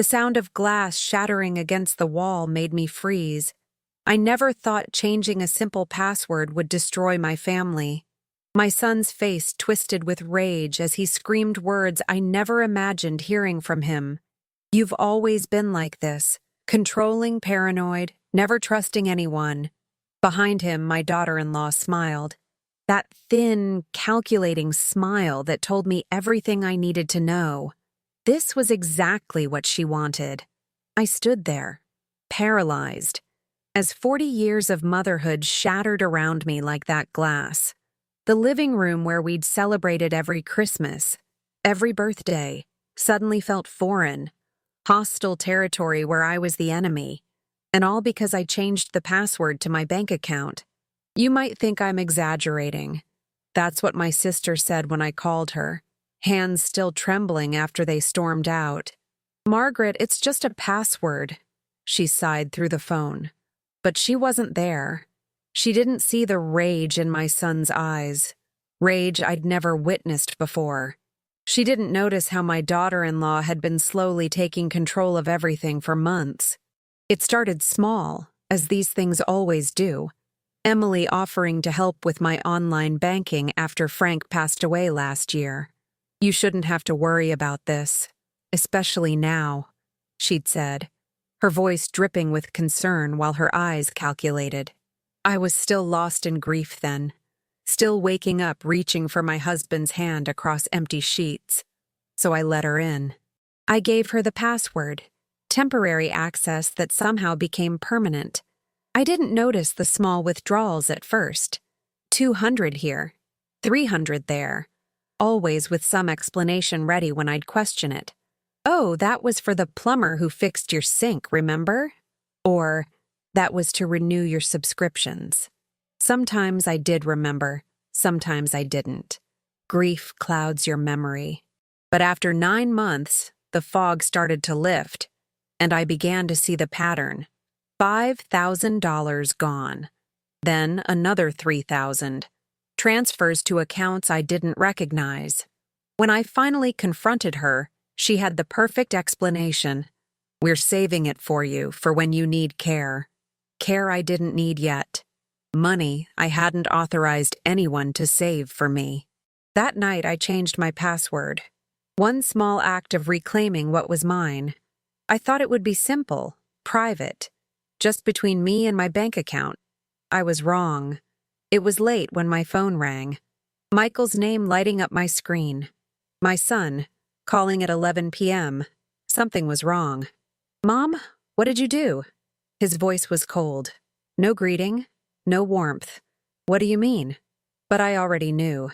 The sound of glass shattering against the wall made me freeze. I never thought changing a simple password would destroy my family. My son's face twisted with rage as he screamed words I never imagined hearing from him. "You've always been like this, controlling, paranoid, never trusting anyone." Behind him, my daughter-in-law smiled. That thin, calculating smile that told me everything I needed to know. This was exactly what she wanted. I stood there, paralyzed, as 40 years of motherhood shattered around me like that glass. The living room where we'd celebrated every Christmas, every birthday, suddenly felt foreign, hostile territory where I was the enemy, and all because I changed the password to my bank account. You might think I'm exaggerating. That's what my sister said when I called her, hands still trembling after they stormed out. "Margaret, it's just a password," she sighed through the phone. But she wasn't there. She didn't see the rage in my son's eyes, rage I'd never witnessed before. She didn't notice how my daughter-in-law had been slowly taking control of everything for months. It started small, as these things always do. Emily offering to help with my online banking after Frank passed away last year. "You shouldn't have to worry about this, especially now," she'd said, her voice dripping with concern while her eyes calculated. I was still lost in grief then, still waking up reaching for my husband's hand across empty sheets. So I let her in. I gave her the password, temporary access that somehow became permanent. I didn't notice the small withdrawals at first. 200 here, 300 there, always with some explanation ready when I'd question it. "Oh, that was for the plumber who fixed your sink, remember?" Or, "That was to renew your subscriptions." Sometimes I did remember, sometimes I didn't. Grief clouds your memory. But after 9 months, the fog started to lift, and I began to see the pattern. $5,000 gone. Then another 3,000. Transfers to accounts I didn't recognize. When I finally confronted her, she had the perfect explanation. "We're saving it for you for when you need care." Care I didn't need yet. Money I hadn't authorized anyone to save for me. That night I changed my password. One small act of reclaiming what was mine. I thought it would be simple, private, just between me and my bank account. I was wrong. It was late when my phone rang. Michael's name lighting up my screen. My son, calling at 11 p.m. Something was wrong. "Mom, what did you do?" His voice was cold. No greeting, no warmth. "What do you mean?" But I already knew.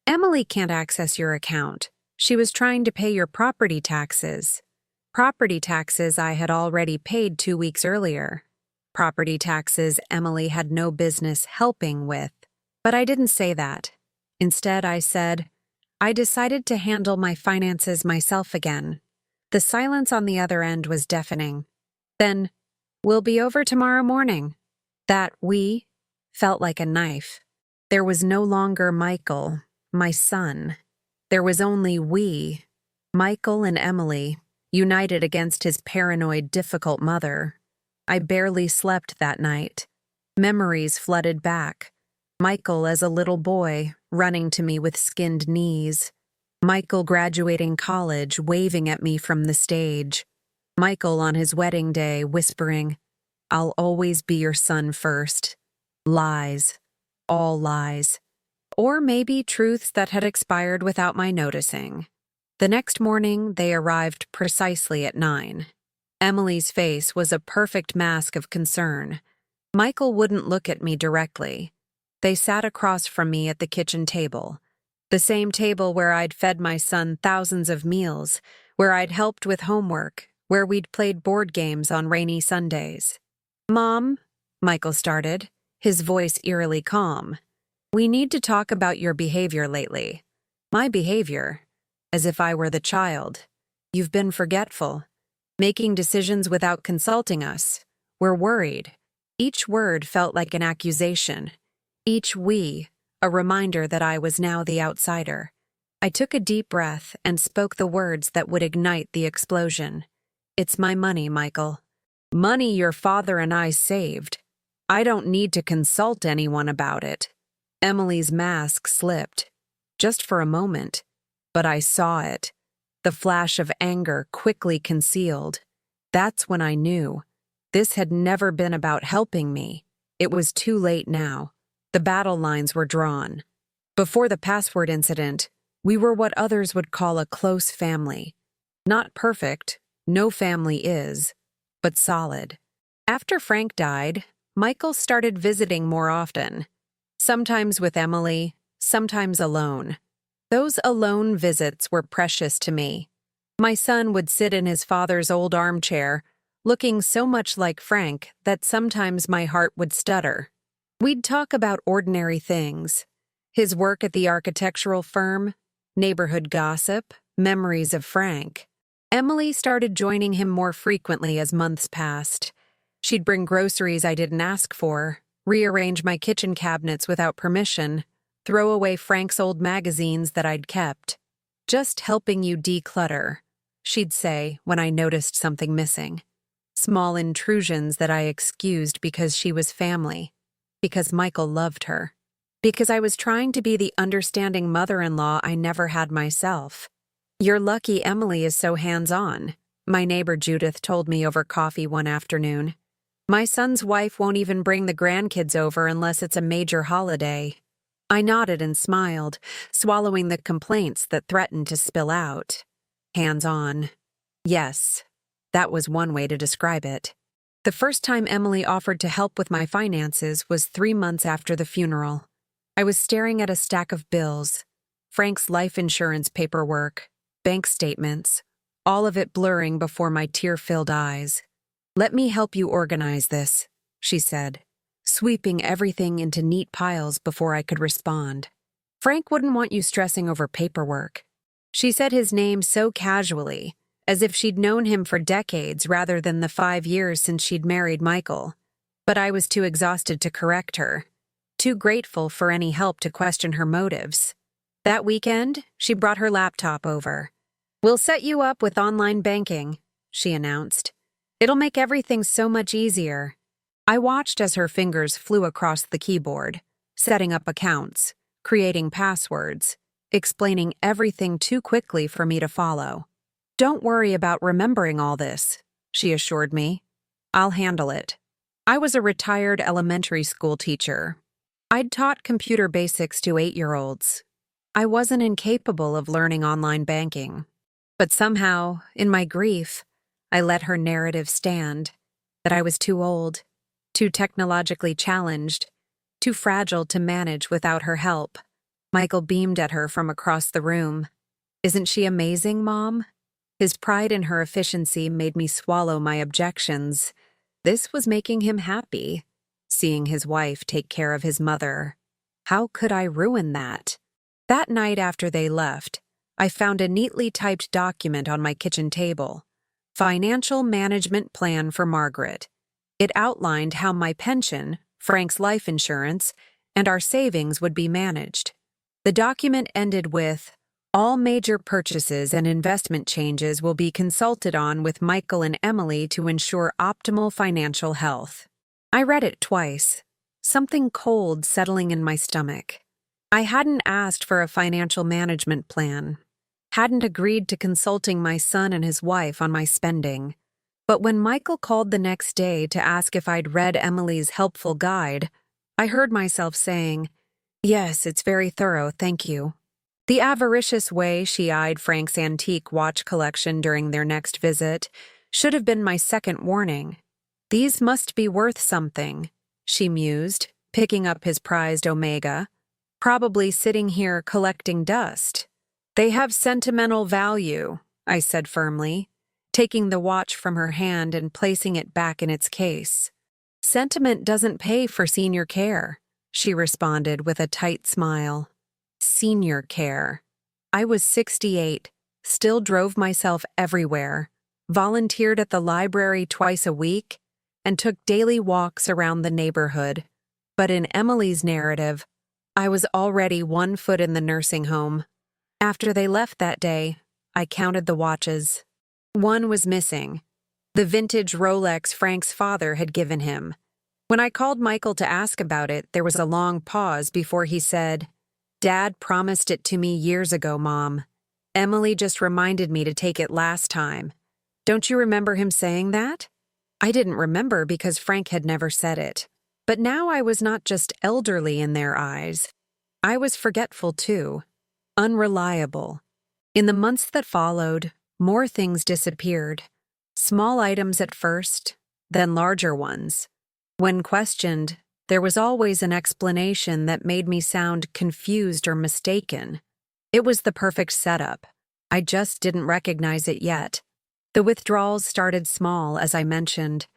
"Emily can't access your account. She was trying to pay your property taxes." Property taxes I had already paid 2 weeks earlier. Property taxes Emily had no business helping with. But I didn't say that. Instead, I said, "I decided to handle my finances myself again." The silence on the other end was deafening. Then, "We'll be over tomorrow morning." That "we" felt like a knife. There was no longer Michael, my son. There was only we, Michael and Emily, united against his paranoid, difficult mother. I barely slept that night. Memories flooded back. Michael as a little boy, running to me with skinned knees. Michael graduating college, waving at me from the stage. Michael on his wedding day, whispering, "I'll always be your son first." Lies. All lies. Or maybe truths that had expired without my noticing. The next morning, they arrived precisely at 9. Emily's face was a perfect mask of concern. Michael wouldn't look at me directly. They sat across from me at the kitchen table. The same table where I'd fed my son thousands of meals, where I'd helped with homework, where we'd played board games on rainy Sundays. "Mom," Michael started, his voice eerily calm, "we need to talk about your behavior lately." My behavior? As if I were the child. "You've been forgetful. Making decisions without consulting us. We're worried." Each word felt like an accusation. Each "we," a reminder that I was now the outsider. I took a deep breath and spoke the words that would ignite the explosion. It's my money, Michael. Money your father and I saved. I don't need to consult anyone about it. Emily's mask slipped, just for a moment, but I saw it. The flash of anger quickly concealed. That's when I knew. This had never been about helping me. It was too late now. The battle lines were drawn. Before the password incident, we were what others would call a close family. Not perfect, no family is, but solid. After Frank died, Michael started visiting more often. Sometimes with Emily, sometimes alone. Those alone visits were precious to me. My son would sit in his father's old armchair, looking so much like Frank that sometimes my heart would stutter. We'd talk about ordinary things. His work at the architectural firm, neighborhood gossip, memories of Frank. Emily started joining him more frequently as months passed. She'd bring groceries I didn't ask for, rearrange my kitchen cabinets without permission, throw away Frank's old magazines that I'd kept. Just helping you declutter, she'd say when I noticed something missing. Small intrusions that I excused because she was family, because Michael loved her, because I was trying to be the understanding mother-in-law I never had myself. You're lucky Emily is so hands-on, my neighbor Judith told me over coffee one afternoon. My son's wife won't even bring the grandkids over unless it's a major holiday. I nodded and smiled, swallowing the complaints that threatened to spill out. Hands-on. Yes, that was one way to describe it. The first time Emily offered to help with my finances was 3 months after the funeral. I was staring at a stack of bills, Frank's life insurance paperwork, bank statements, all of it blurring before my tear-filled eyes. "Let me help you organize this," she said, sweeping everything into neat piles before I could respond. "Frank wouldn't want you stressing over paperwork." She said his name so casually, as if she'd known him for decades rather than the 5 years since she'd married Michael. But I was too exhausted to correct her, too grateful for any help to question her motives. That weekend, she brought her laptop over. "We'll set you up with online banking," she announced. "It'll make everything so much easier." I watched as her fingers flew across the keyboard, setting up accounts, creating passwords, explaining everything too quickly for me to follow. "Don't worry about remembering all this," she assured me. "I'll handle it." I was a retired elementary school teacher. I'd taught computer basics to 8-year-olds. I wasn't incapable of learning online banking. But somehow, in my grief, I let her narrative stand, that I was too old, too technologically challenged, too fragile to manage without her help. Michael beamed at her from across the room. "Isn't she amazing, Mom?" His pride in her efficiency made me swallow my objections. This was making him happy, seeing his wife take care of his mother. How could I ruin that? That night after they left, I found a neatly typed document on my kitchen table. Financial Management Plan for Margaret. It outlined how my pension, Frank's life insurance, and our savings would be managed. The document ended with, "All major purchases and investment changes will be consulted on with Michael and Emily to ensure optimal financial health." I read it twice, something cold settling in my stomach. I hadn't asked for a financial management plan, hadn't agreed to consulting my son and his wife on my spending. But when Michael called the next day to ask if I'd read Emily's helpful guide, I heard myself saying, "Yes, it's very thorough, thank you." The avaricious way she eyed Frank's antique watch collection during their next visit should have been my second warning. "These must be worth something," she mused, picking up his prized Omega. "Probably sitting here collecting dust." "They have sentimental value," I said firmly, taking the watch from her hand and placing it back in its case. "Sentiment doesn't pay for senior care," she responded with a tight smile. Senior care. I was 68, still drove myself everywhere, volunteered at the library twice a week, and took daily walks around the neighborhood. But in Emily's narrative, I was already 1 foot in the nursing home. After they left that day, I counted the watches. One was missing, the vintage Rolex Frank's father had given him. When I called Michael to ask about it, there was a long pause before he said, "Dad promised it to me years ago, Mom. Emily just reminded me to take it last time. Don't you remember him saying that?" I didn't remember because Frank had never said it. But now I was not just elderly in their eyes. I was forgetful too, unreliable. In the months that followed, more things disappeared. Small items at first, then larger ones. When questioned, there was always an explanation that made me sound confused or mistaken. It was the perfect setup. I just didn't recognize it yet. The withdrawals started small, as I mentioned,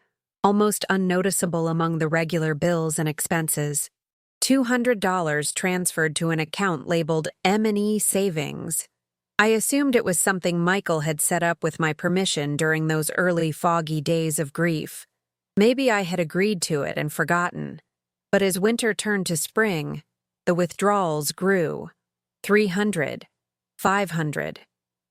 almost unnoticeable among the regular bills and expenses. $200 transferred to an account labeled M&E Savings. I assumed it was something Michael had set up with my permission during those early foggy days of grief. Maybe I had agreed to it and forgotten. But as winter turned to spring, the withdrawals grew. 300, 500.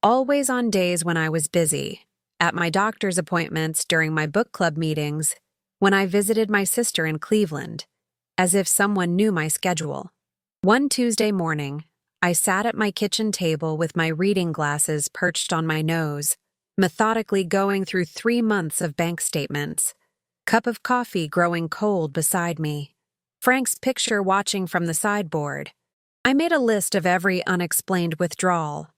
Always on days when I was busy. At my doctor's appointments, during my book club meetings, when I visited my sister in Cleveland, as if someone knew my schedule. One Tuesday morning, I sat at my kitchen table with my reading glasses perched on my nose, methodically going through 3 months of bank statements. Cup of coffee growing cold beside me. Frank's picture watching from the sideboard. I made a list of every unexplained withdrawal.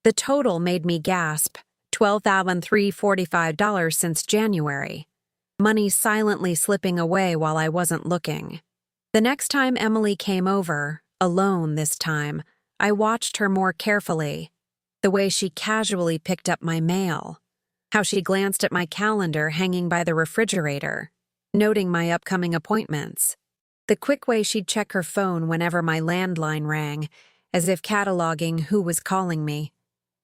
The total made me gasp. $12,345 since January. Money silently slipping away while I wasn't looking. The next time Emily came over, alone this time, I watched her more carefully. The way she casually picked up my mail. How she glanced at my calendar hanging by the refrigerator, noting my upcoming appointments. The quick way she'd check her phone whenever my landline rang, as if cataloging who was calling me.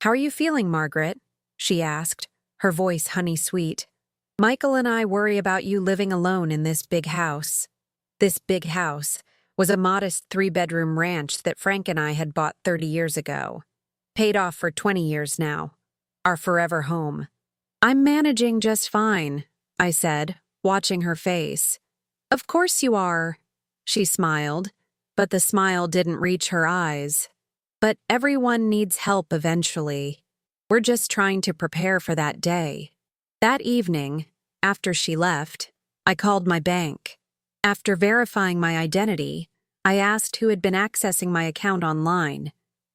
"How are you feeling, Margaret?" she asked, her voice honey-sweet. "Michael and I worry about you living alone in this big house." This big house was a modest 3-bedroom ranch that Frank and I had bought 30 years ago. Paid off for 20 years now. Our forever home. "I'm managing just fine," I said, watching her face. "Of course you are," she smiled, but the smile didn't reach her eyes. "But everyone needs help eventually. We're just trying to prepare for that day." That evening, after she left, I called my bank. After verifying my identity, I asked who had been accessing my account online.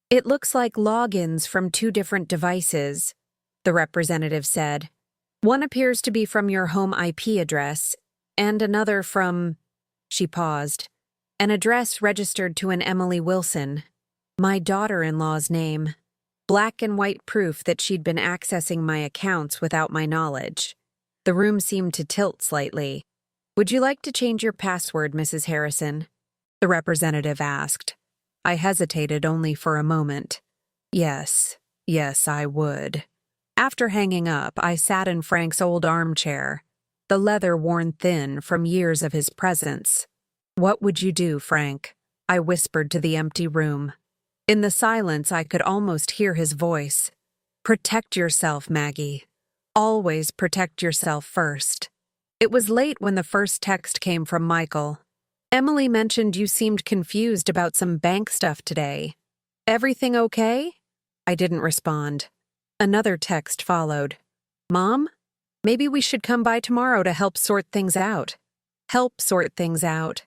"It looks like logins from 2 different devices," the representative said. "One appears to be from your home IP address, and another from—" She paused. "An address registered to an Emily Wilson, my daughter-in-law's name. Black and white proof that she'd been accessing my accounts without my knowledge." The room seemed to tilt slightly. "Would you like to change your password, Mrs. Harrison?" the representative asked. I hesitated only for a moment. Yes, I would. After hanging up, I sat in Frank's old armchair, the leather worn thin from years of his presence. "What would you do, Frank?" I whispered to the empty room. In the silence, I could almost hear his voice. "Protect yourself, Maggie. Always protect yourself first." It was late when the first text came from Michael. "Emily mentioned you seemed confused about some bank stuff today. Everything okay?" I didn't respond. Another text followed. "Mom, maybe we should come by tomorrow to help sort things out." Help sort things out.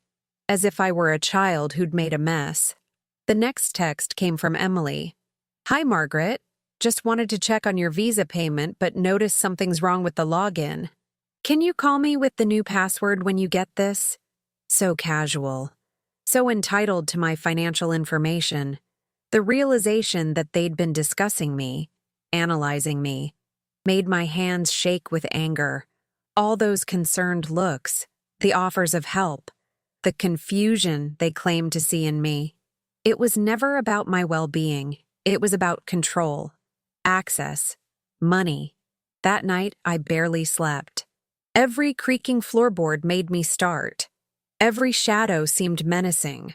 As if I were a child who'd made a mess. The next text came from Emily. "Hi, Margaret. Just wanted to check on your visa payment but noticed something's wrong with the login. Can you call me with the new password when you get this?" So casual. So entitled to my financial information. The realization that they'd been discussing me, analyzing me, made my hands shake with anger. All those concerned looks, the offers of help, the confusion they claimed to see in me. It was never about my well-being. It was about control, access, money. That night, I barely slept. Every creaking floorboard made me start. Every shadow seemed menacing.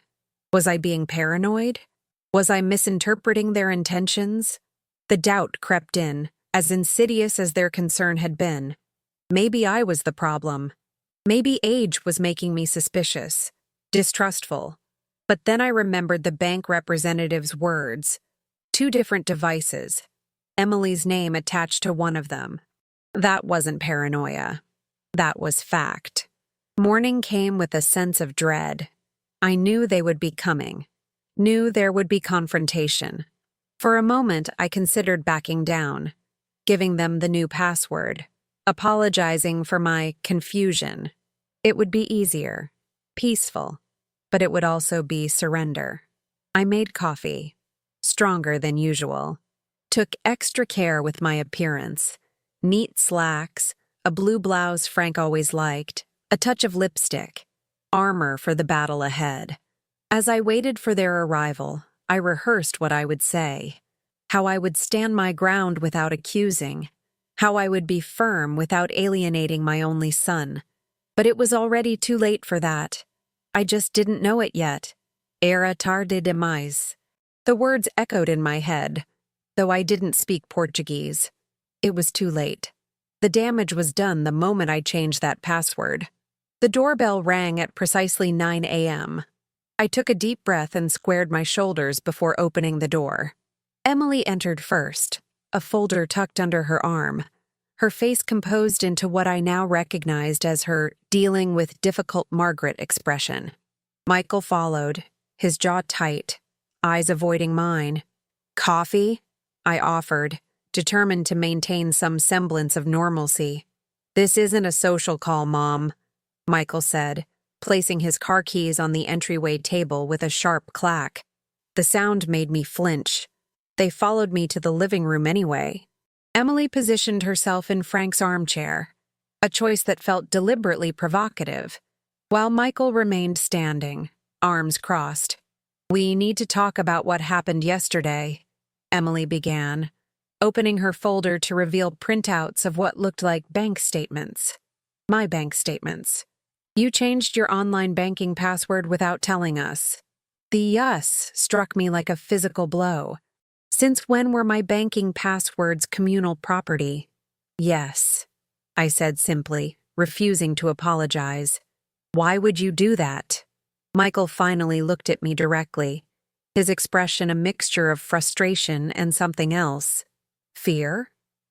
Was I being paranoid? Was I misinterpreting their intentions? The doubt crept in, as insidious as their concern had been. Maybe I was the problem. Maybe age was making me suspicious, distrustful. But then I remembered the bank representative's words. 2 different devices. Emily's name attached to one of them. That wasn't paranoia. That was fact. Morning came with a sense of dread. I knew they would be coming. Knew there would be confrontation. For a moment, I considered backing down, giving them the new password, apologizing for my confusion. It would be easier, peaceful, but it would also be surrender. I made coffee, stronger than usual, took extra care with my appearance, neat slacks, a blue blouse Frank always liked, a touch of lipstick, armor for the battle ahead. As I waited for their arrival, I rehearsed what I would say, how I would stand my ground without accusing, how I would be firm without alienating my only son. But it was already too late for that. I just didn't know it yet. Era tarde demais. The words echoed in my head, though I didn't speak Portuguese. It was too late. The damage was done the moment I changed that password. The doorbell rang at precisely 9 a.m. I took a deep breath and squared my shoulders before opening the door. Emily entered first, a folder tucked under her arm, her face composed into what I now recognized as her dealing with difficult Margaret expression. Michael followed, his jaw tight, eyes avoiding mine. "Coffee?" I offered, determined to maintain some semblance of normalcy. "This isn't a social call, Mom," Michael said, placing his car keys on the entryway table with a sharp clack. The sound made me flinch. They followed me to the living room anyway. Emily positioned herself in Frank's armchair, a choice that felt deliberately provocative, while Michael remained standing, arms crossed. "We need to talk about what happened yesterday," Emily began, opening her folder to reveal printouts of what looked like bank statements. My bank statements. "You changed your online banking password without telling us." The "yes" struck me like a physical blow. Since when were my banking passwords communal property? "Yes," I said simply, refusing to apologize. "Why would you do that?" Michael finally looked at me directly, his expression a mixture of frustration and something else. "Fear?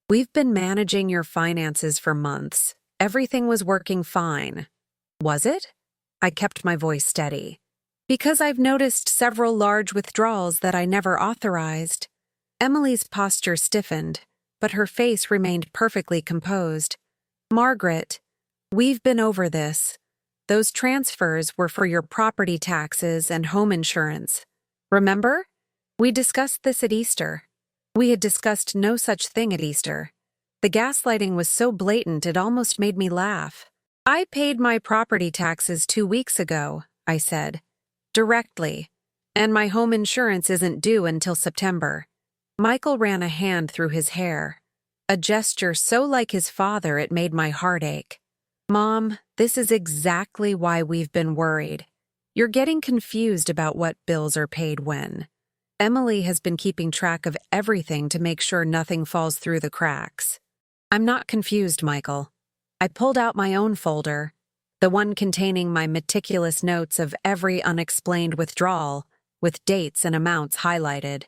We've been managing your finances for months. Everything was working fine." "Was it?" I kept my voice steady. "Because I've noticed several large withdrawals that I never authorized." Emily's posture stiffened, but her face remained perfectly composed. "Margaret, we've been over this. Those transfers were for your property taxes and home insurance. Remember? We discussed this at Easter. We had discussed no such thing at Easter. The gaslighting was so blatant it almost made me laugh. "I paid my property taxes 2 weeks ago," I said. "Directly. And my home insurance isn't due until September." Michael ran a hand through his hair, a gesture so like his father it made my heart ache. "Mom, this is exactly why we've been worried. You're getting confused about what bills are paid when. Emily has been keeping track of everything to make sure nothing falls through the cracks." "I'm not confused, Michael." I pulled out my own folder, the one containing my meticulous notes of every unexplained withdrawal, with dates and amounts highlighted.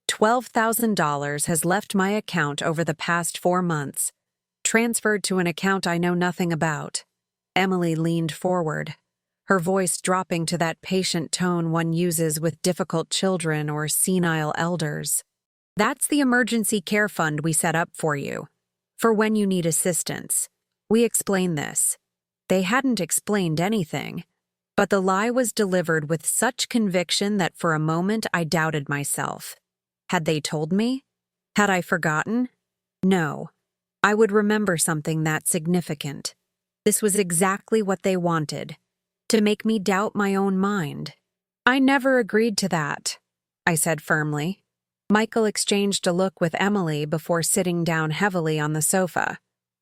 $12,000 has left my account over the past 4 months, transferred to an account I know nothing about. Emily leaned forward, her voice dropping to that patient tone one uses with difficult children or senile elders. "That's the emergency care fund we set up for you, for when you need assistance. We explained this." They hadn't explained anything, but the lie was delivered with such conviction that for a moment I doubted myself. Had they told me? Had I forgotten? No. I would remember something that significant. This was exactly what they wanted, to make me doubt my own mind. "I never agreed to that," I said firmly. Michael exchanged a look with Emily before sitting down heavily on the sofa.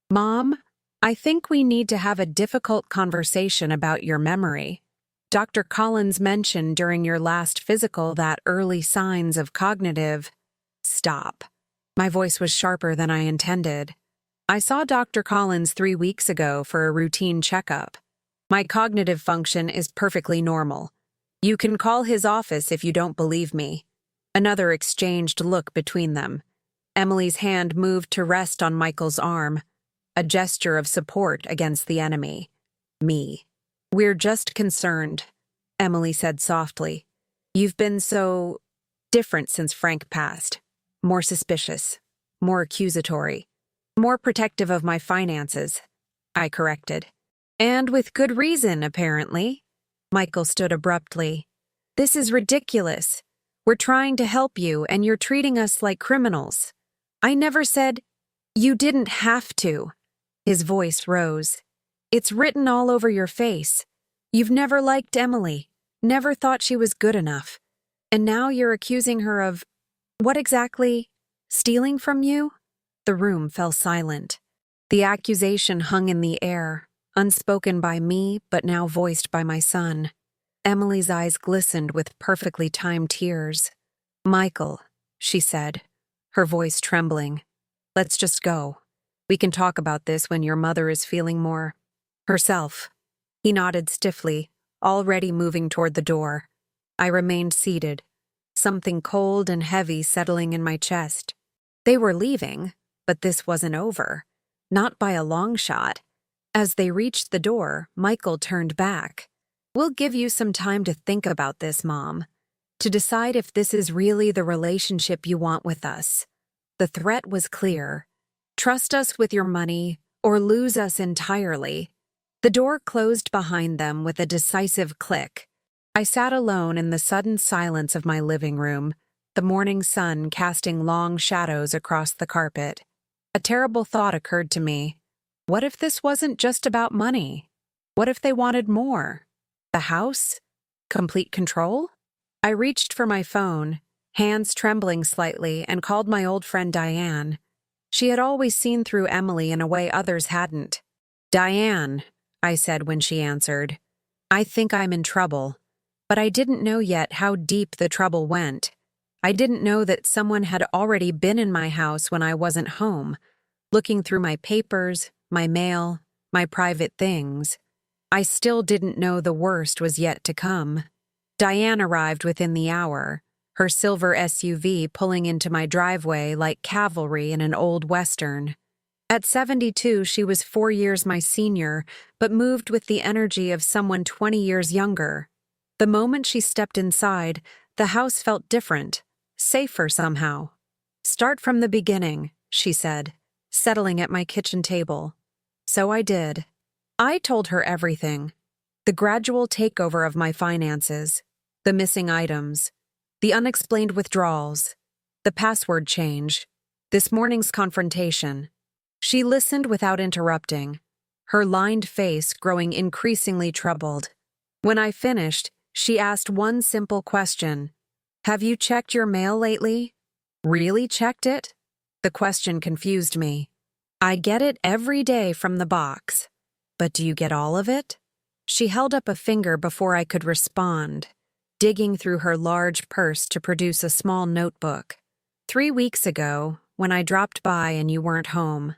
"Mom, I think we need to have a difficult conversation about your memory. Dr. Collins mentioned during your last physical that early signs of cognitive—" "Stop." My voice was sharper than I intended. I saw Dr. Collins 3 weeks ago for a routine checkup. My cognitive function is perfectly normal. You can call his office if you don't believe me. Another exchanged look between them. Emily's hand moved to rest on Michael's arm, a gesture of support against the enemy. Me. We're just concerned, Emily said softly. You've been so different since Frank passed. More suspicious, more accusatory, more protective of my finances, I corrected. And with good reason, apparently. Michael stood abruptly. This is ridiculous. We're trying to help you, and you're treating us like criminals. I never said, you didn't have to. His voice rose. It's written all over your face. You've never liked Emily, never thought she was good enough. And now you're accusing her of, what exactly? Stealing from you? The room fell silent. The accusation hung in the air, unspoken by me, but now voiced by my son. Emily's eyes glistened with perfectly timed tears. Michael, she said, her voice trembling. Let's just go. We can talk about this when your mother is feeling more herself. He nodded stiffly, already moving toward the door. I remained seated, something cold and heavy settling in my chest. They were leaving, but this wasn't over. Not by a long shot. As they reached the door, Michael turned back. We'll give you some time to think about this, Mom. To decide if this is really the relationship you want with us. The threat was clear. Trust us with your money, or lose us entirely. The door closed behind them with a decisive click. I sat alone in the sudden silence of my living room, the morning sun casting long shadows across the carpet. A terrible thought occurred to me. What if this wasn't just about money? What if they wanted more? The house? Complete control? I reached for my phone, hands trembling slightly, and called my old friend Diane. She had always seen through Emily in a way others hadn't. Diane, I said when she answered. I think I'm in trouble, but I didn't know yet how deep the trouble went. I didn't know that someone had already been in my house when I wasn't home, looking through my papers, my mail, my private things. I still didn't know the worst was yet to come. Diane arrived within the hour, her silver SUV pulling into my driveway like cavalry in an old Western. At 72, she was 4 years my senior, but moved with the energy of someone 20 years younger. The moment she stepped inside, the house felt different, safer somehow. Start from the beginning, she said, settling at my kitchen table. So I did. I told her everything. The gradual takeover of my finances, the missing items, the unexplained withdrawals, the password change, this morning's confrontation. She listened without interrupting, her lined face growing increasingly troubled. When I finished, she asked one simple question. Have you checked your mail lately? Really checked it? The question confused me. I get it every day from the box. But do you get all of it? She held up a finger before I could respond, digging through her large purse to produce a small notebook. 3 weeks ago, when I dropped by and you weren't home,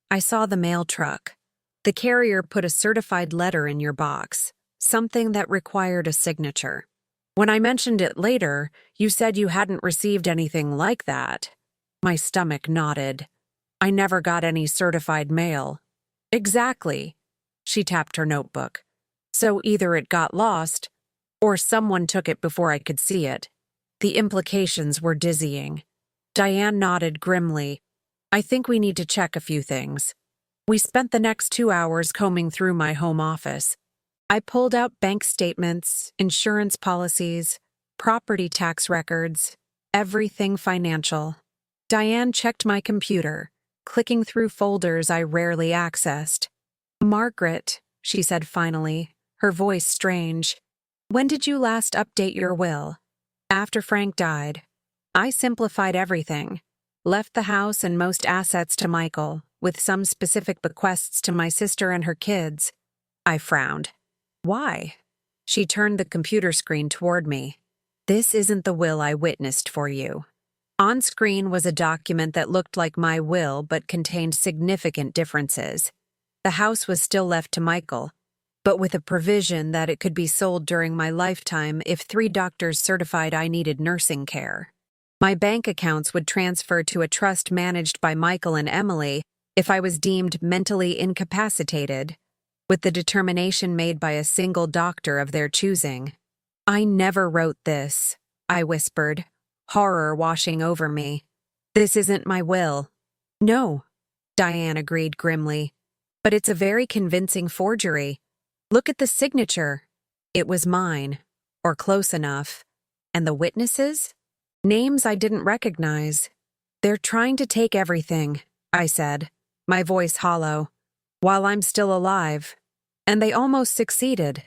I saw the mail truck. The carrier put a certified letter in your box, something that required a signature. When I mentioned it later, you said you hadn't received anything like that. My stomach knotted. I never got any certified mail. Exactly. She tapped her notebook. So either it got lost, or someone took it before I could see it. The implications were dizzying. Diane nodded grimly. I think we need to check a few things. We spent the next 2 hours combing through my home office. I pulled out bank statements, insurance policies, property tax records, everything financial. Diane checked my computer, clicking through folders I rarely accessed. Margaret, she said finally, her voice strange. When did you last update your will? After Frank died. I simplified everything. Left the house and most assets to Michael, with some specific bequests to my sister and her kids. I frowned. Why? She turned the computer screen toward me. This isn't the will I witnessed for you. On screen was a document that looked like my will but contained significant differences. The house was still left to Michael, but with a provision that it could be sold during my lifetime if 3 doctors certified I needed nursing care. My bank accounts would transfer to a trust managed by Michael and Emily if I was deemed mentally incapacitated, with the determination made by a single doctor of their choosing. "I never wrote this," I whispered, horror washing over me. "This isn't my will." "No," Diane agreed grimly, "but it's a very convincing forgery. Look at the signature. It was mine, or close enough. And the witnesses? Names I didn't recognize. They're trying to take everything," I said, my voice hollow, "while I'm still alive. And they almost succeeded."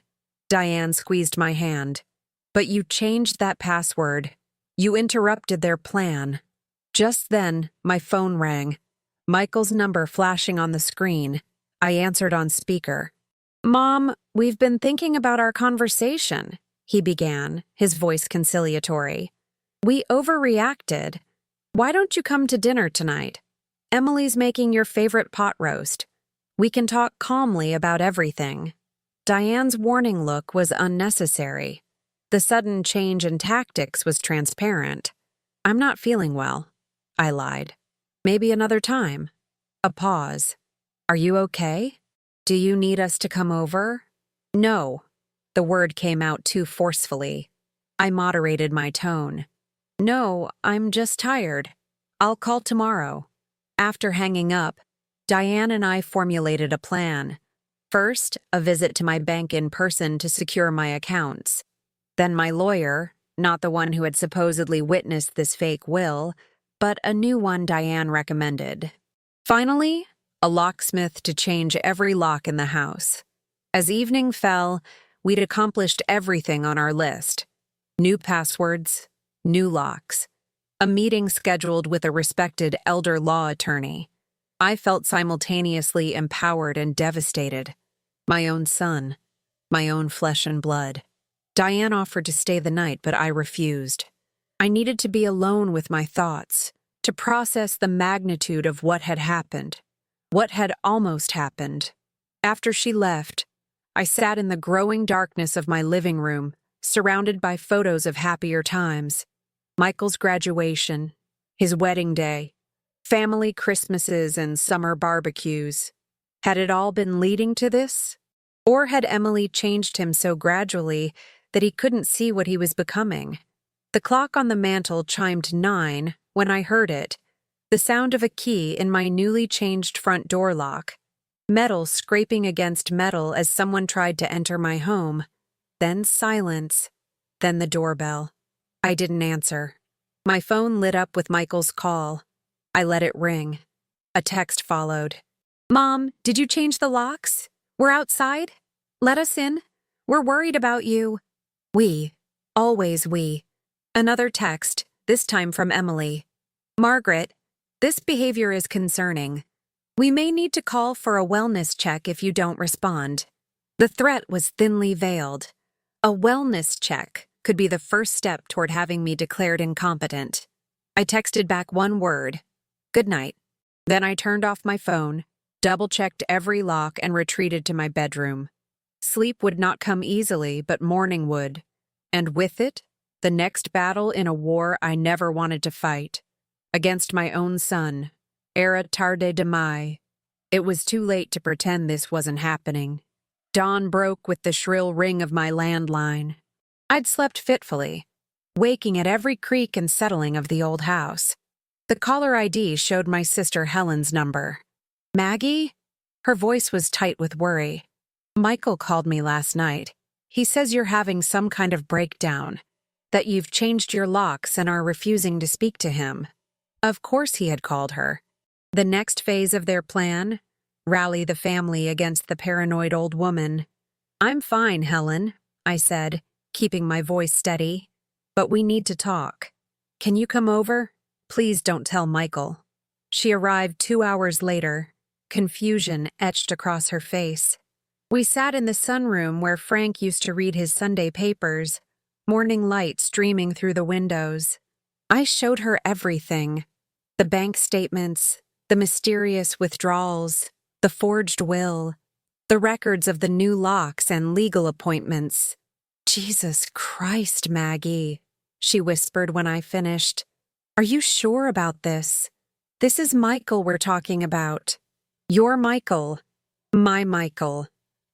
Diane squeezed my hand. "But you changed that password. You interrupted their plan." Just then, my phone rang. Michael's number flashing on the screen. I answered on speaker. "Mom, we've been thinking about our conversation," he began, his voice conciliatory. "We overreacted. Why don't you come to dinner tonight? Emily's making your favorite pot roast. We can talk calmly about everything." Diane's warning look was unnecessary. The sudden change in tactics was transparent. "I'm not feeling well," I lied. "Maybe another time." A pause. "Are you okay? Do you need us to come over?" "No." The word came out too forcefully. I moderated my tone. "No, I'm just tired. I'll call tomorrow." After hanging up, Diane and I formulated a plan. First, a visit to my bank in person to secure my accounts. Then my lawyer, not the one who had supposedly witnessed this fake will, but a new one Diane recommended. Finally, a locksmith to change every lock in the house. As evening fell, we'd accomplished everything on our list. New passwords, new locks. A meeting scheduled with a respected elder law attorney. I felt simultaneously empowered and devastated. My own son, my own flesh and blood. Diane offered to stay the night, but I refused. I needed to be alone with my thoughts, to process the magnitude of what had happened, what had almost happened. After she left, I sat in the growing darkness of my living room, surrounded by photos of happier times. Michael's graduation, his wedding day, family Christmases and summer barbecues. Had it all been leading to this? Or had Emily changed him so gradually that he couldn't see what he was becoming? The clock on the mantel chimed 9 when I heard it, the sound of a key in my newly changed front door lock, metal scraping against metal as someone tried to enter my home. Then silence, then the doorbell. I didn't answer. My phone lit up with Michael's call. I let it ring. A text followed. "Mom, did you change the locks? We're outside. Let us in. We're worried about you." We. Always we. Another text, this time from Emily. "Margaret, this behavior is concerning. We may need to call for a wellness check if you don't respond." The threat was thinly veiled. A wellness check could be the first step toward having me declared incompetent. I texted back one word, "Good night." Then I turned off my phone, double-checked every lock, and retreated to my bedroom. Sleep would not come easily, but morning would. And with it, the next battle in a war I never wanted to fight. Against my own son. Era tarde de mai. It was too late to pretend this wasn't happening. Dawn broke with the shrill ring of my landline. I'd slept fitfully, waking at every creak and settling of the old house. The caller ID showed my sister Helen's number. "Maggie?" Her voice was tight with worry. "Michael called me last night. He says you're having some kind of breakdown, that you've changed your locks and are refusing to speak to him." Of course he had called her. The next phase of their plan? Rally the family against the paranoid old woman. "I'm fine, Helen," I said, keeping my voice steady. "But we need to talk. Can you come over? Please don't tell Michael." She arrived 2 hours later, confusion etched across her face. We sat in the sunroom where Frank used to read his Sunday papers, morning light streaming through the windows. I showed her everything: the bank statements, the mysterious withdrawals, the forged will, the records of the new locks and legal appointments. "Jesus Christ, Maggie," she whispered when I finished. "Are you sure about this? This is Michael we're talking about. Your Michael. My Michael.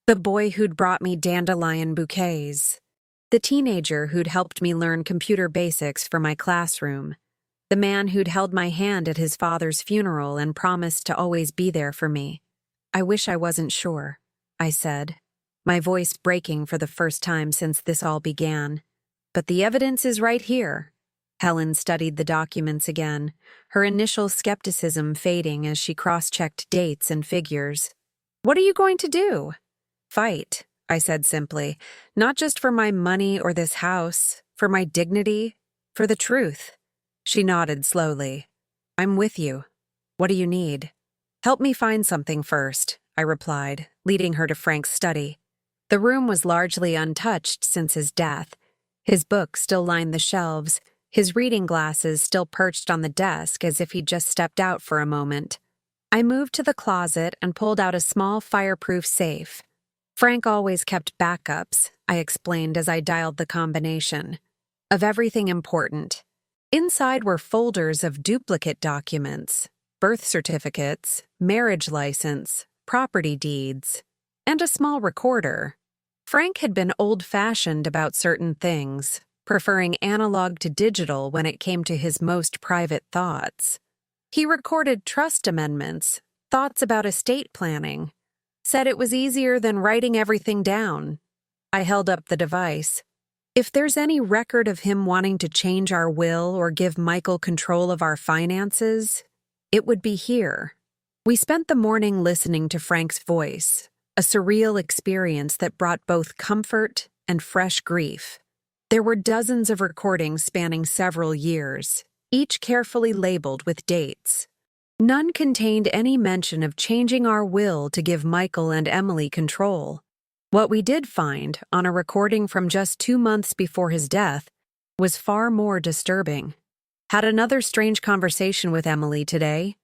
The boy who'd brought me dandelion bouquets. The teenager who'd helped me learn computer basics for my classroom. The man who'd held my hand at his father's funeral and promised to always be there for me. I wish I wasn't sure," I said, my voice breaking for the first time since this all began. "But the evidence is right here." Helen studied the documents again, her initial skepticism fading as she cross-checked dates and figures. "What are you going to do?" "Fight," I said simply. "Not just for my money or this house, for my dignity, for the truth." She nodded slowly. "I'm with you. What do you need?" "Help me find something first," I replied, leading her to Frank's study. The room was largely untouched since his death. His books still lined the shelves, his reading glasses still perched on the desk as if he'd just stepped out for a moment. I moved to the closet and pulled out a small fireproof safe. Frank always kept backups, I explained as I dialed the combination, of everything important. Inside were folders of duplicate documents, birth certificates, marriage license, property deeds, and a small recorder. Frank had been old-fashioned about certain things, preferring analog to digital when it came to his most private thoughts. He recorded trust amendments, thoughts about estate planning, said it was easier than writing everything down. I held up the device. "If there's any record of him wanting to change our will or give Michael control of our finances, it would be here." We spent the morning listening to Frank's voice, a surreal experience that brought both comfort and fresh grief. There were dozens of recordings spanning several years, each carefully labeled with dates. None contained any mention of changing our will to give Michael and Emily control. What we did find, on a recording from just 2 months before his death, was far more disturbing. "Had another strange conversation with Emily today."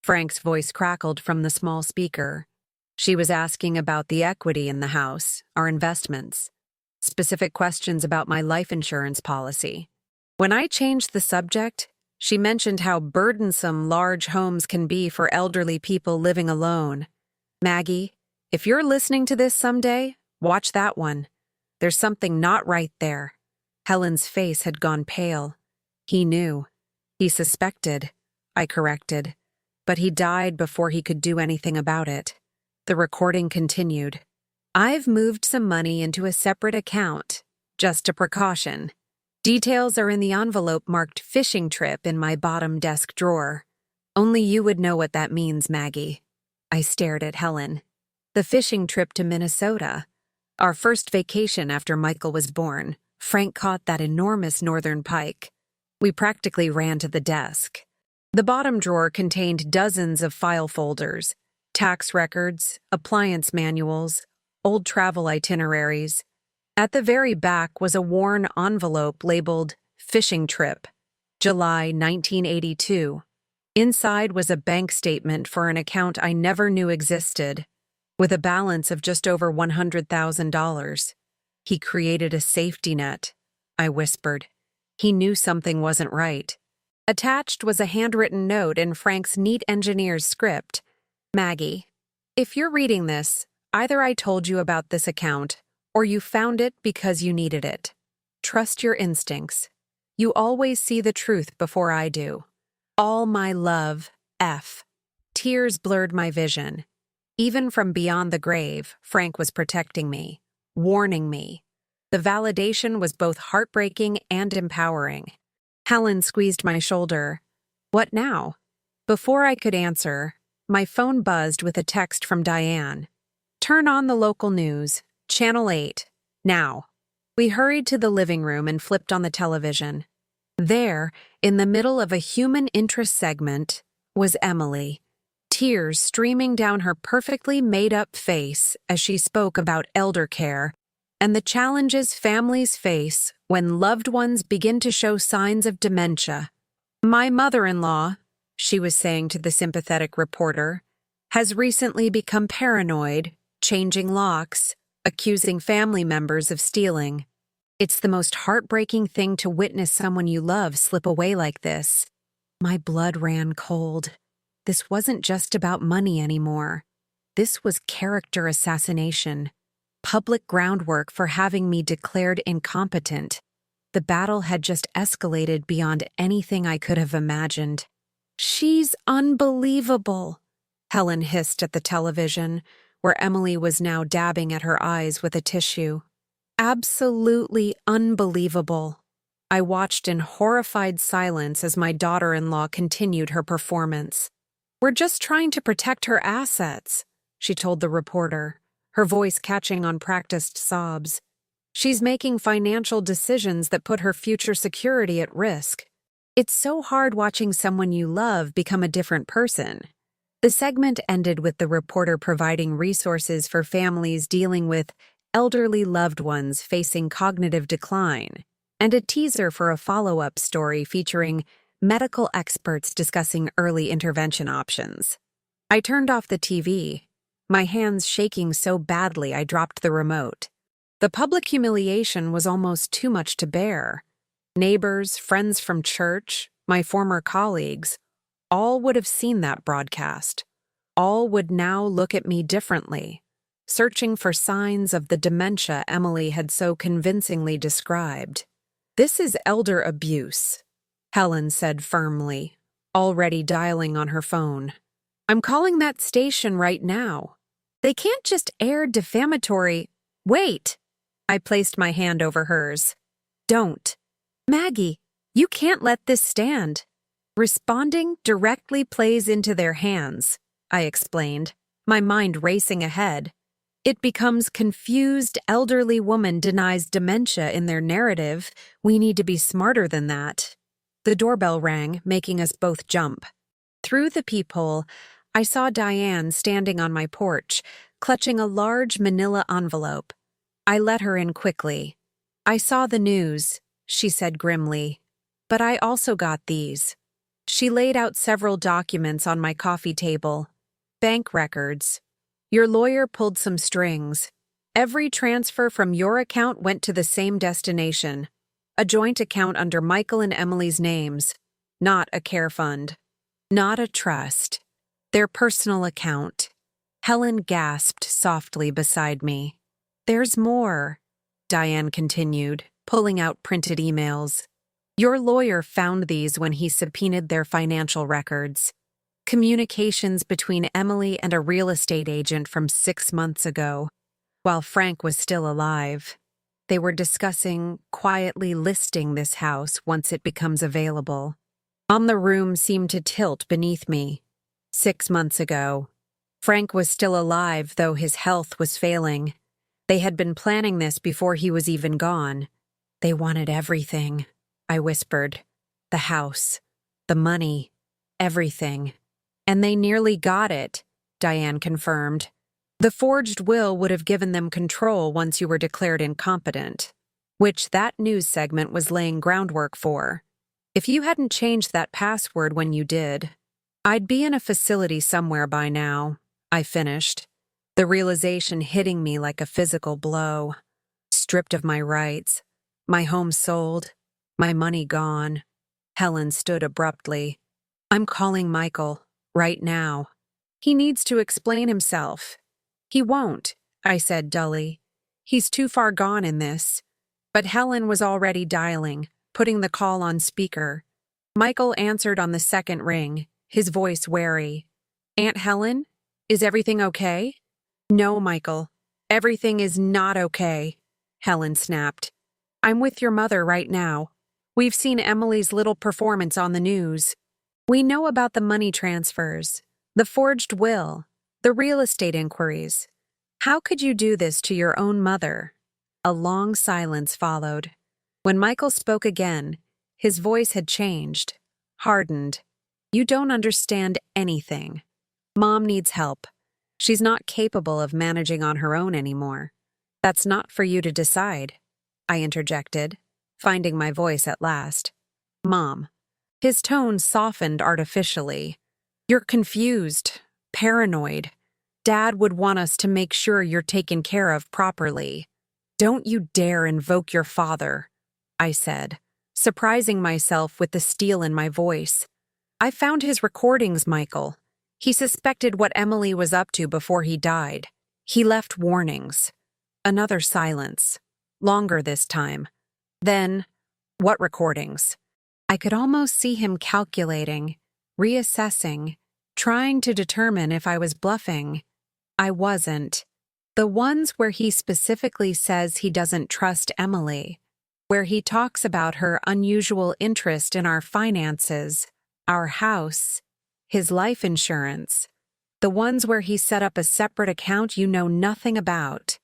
Frank's voice crackled from the small speaker. "She was asking about the equity in the house, our investments, specific questions about my life insurance policy. When I changed the subject, she mentioned how burdensome large homes can be for elderly people living alone. Maggie, if you're listening to this someday, watch that one. There's something not right there." Helen's face had gone pale. "He knew. He suspected," I corrected. "But he died before he could do anything about it." The recording continued. "I've moved some money into a separate account, just a precaution. Details are in the envelope marked fishing trip in my bottom desk drawer. Only you would know what that means, Maggie." I stared at Helen. "The fishing trip to Minnesota. Our first vacation after Michael was born. Frank caught that enormous northern pike. We practically ran to the desk." The bottom drawer contained dozens of file folders, tax records, appliance manuals, old travel itineraries. At the very back was a worn envelope labeled "Fishing Trip, July 1982. Inside was a bank statement for an account I never knew existed, with a balance of just over $100,000. "He created a safety net," I whispered. He knew something wasn't right. Attached was a handwritten note in Frank's neat engineer's script. "Maggie, if you're reading this, either I told you about this account, or you found it because you needed it. Trust your instincts. You always see the truth before I do. All my love, F." Tears blurred my vision. Even from beyond the grave, Frank was protecting me, warning me. The validation was both heartbreaking and empowering. Helen squeezed my shoulder. "What now?" Before I could answer, my phone buzzed with a text from Diane. "Turn on the local news, Channel 8, now." We hurried to the living room and flipped on the television. There, in the middle of a human interest segment, was Emily, tears streaming down her perfectly made-up face as she spoke about elder care and the challenges families face when loved ones begin to show signs of dementia. My mother-in-law, she was saying to the sympathetic reporter, has recently become paranoid, changing locks, accusing family members of stealing. It's the most heartbreaking thing to witness someone you love slip away like this. My blood ran cold. This wasn't just about money anymore. This was character assassination, public groundwork for having me declared incompetent. The battle had just escalated beyond anything I could have imagined. "She's unbelievable," Helen hissed at the television, where Emily was now dabbing at her eyes with a tissue. "Absolutely unbelievable." I watched in horrified silence as my daughter-in-law continued her performance. "We're just trying to protect her assets," she told the reporter, her voice catching on practiced sobs. "She's making financial decisions that put her future security at risk. It's so hard watching someone you love become a different person." The segment ended with the reporter providing resources for families dealing with elderly loved ones facing cognitive decline, and a teaser for a follow-up story featuring medical experts discussing early intervention options. I turned off the TV, my hands shaking so badly I dropped the remote. The public humiliation was almost too much to bear. Neighbors, friends from church, my former colleagues, all would have seen that broadcast. All would now look at me differently, searching for signs of the dementia Emily had so convincingly described. "This is elder abuse," Helen said firmly, already dialing on her phone. "I'm calling that station right now. They can't just air defamatory—" "Wait!" I placed my hand over hers. "Don't. Maggie, you can't let this stand." "Responding directly plays into their hands," I explained, my mind racing ahead. "It becomes confused elderly woman denies dementia in their narrative. We need to be smarter than that." The doorbell rang, making us both jump. Through the peephole, I saw Diane standing on my porch, clutching a large manila envelope. I let her in quickly. "I saw the news," she said grimly, "but I also got these." She laid out several documents on my coffee table. "Bank records. Your lawyer pulled some strings. Every transfer from your account went to the same destination. A joint account under Michael and Emily's names. Not a care fund. Not a trust. Their personal account." Helen gasped softly beside me. "There's more," Diane continued, pulling out printed emails. "Your lawyer found these when he subpoenaed their financial records. Communications between Emily and a real estate agent from 6 months ago, while Frank was still alive. They were discussing quietly listing this house once it becomes available." The room seemed to tilt beneath me. 6 months ago. Frank was still alive, though his health was failing. They had been planning this before he was even gone. "They wanted everything," I whispered. "The house, the money, everything." "And they nearly got it," Diane confirmed. "The forged will would have given them control once you were declared incompetent, which that news segment was laying groundwork for. If you hadn't changed that password when you did, I'd be in a facility somewhere by now," I finished, the realization hitting me like a physical blow. Stripped of my rights, my home sold, my money gone. Helen stood abruptly. "I'm calling Michael, right now. He needs to explain himself." "He won't," I said dully. "He's too far gone in this." But Helen was already dialing, putting the call on speaker. Michael answered on the second ring, his voice wary. "Aunt Helen, is everything okay?" "No, Michael. Everything is not okay," Helen snapped. "I'm with your mother right now. We've seen Emily's little performance on the news. We know about the money transfers, the forged will, the real estate inquiries. How could you do this to your own mother?" A long silence followed. When Michael spoke again, his voice had changed, hardened. "You don't understand anything. Mom needs help. She's not capable of managing on her own anymore. That's not for you to decide," I interjected, finding my voice at last. "Mom, His tone softened artificially. "You're confused, paranoid. Dad would want us to make sure you're taken care of properly. Don't you dare invoke your father," I said, surprising myself with the steel in my voice. "I found his recordings, Michael. He suspected what Emily was up to before he died. He left warnings." Another silence. Longer this time. Then, "What recordings?" I could almost see him calculating, reassessing, trying to determine if I was bluffing. I wasn't. The ones where he specifically says he doesn't trust Emily, where he talks about her unusual interest in our finances, our house, his life insurance, the ones where he set up a separate account you know nothing about.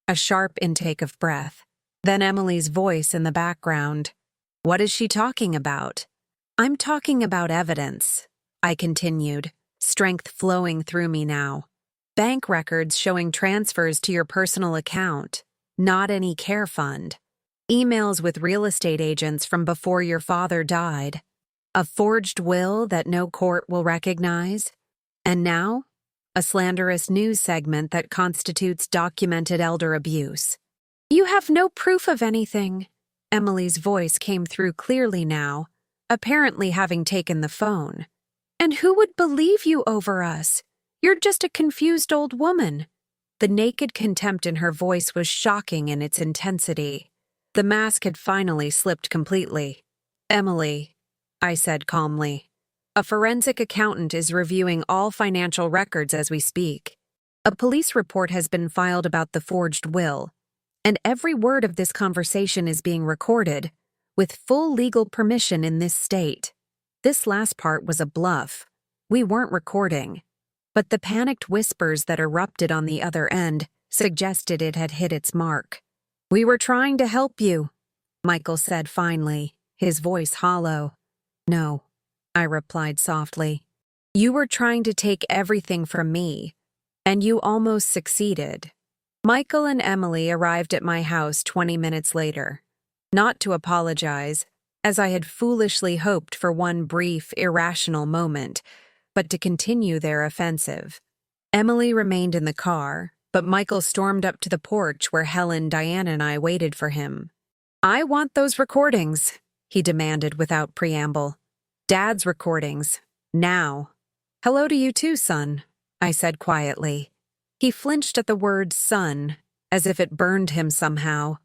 A sharp intake of breath, then Emily's voice in the background. "What is she talking about?" "I'm talking about evidence," I continued, strength flowing through me now. "Bank records showing transfers to your personal account, not any care fund. Emails with real estate agents from before your father died. A forged will that no court will recognize. And now, a slanderous news segment that constitutes documented elder abuse." "You have no proof of anything." Emily's voice came through clearly now, apparently having taken the phone. "And who would believe you over us? You're just a confused old woman." The naked contempt in her voice was shocking in its intensity. The mask had finally slipped completely. "Emily," I said calmly, "a forensic accountant is reviewing all financial records as we speak. A police report has been filed about the forged will, and every word of this conversation is being recorded, with full legal permission in this state. This last part was a bluff. We weren't recording. But the panicked whispers that erupted on the other end suggested it had hit its mark. "We were trying to help you," Michael said finally, his voice hollow. "No," I replied softly. "You were trying to take everything from me, and you almost succeeded." Michael and Emily arrived at my house 20 minutes later. Not to apologize, as I had foolishly hoped for one brief, irrational moment, but to continue their offensive. Emily remained in the car, but Michael stormed up to the porch where Helen, Diane, and I waited for him. "I want those recordings," he demanded without preamble. "Dad's recordings. Now." "Hello to you too, son," I said quietly. He flinched at the word son, as if it burned him somehow.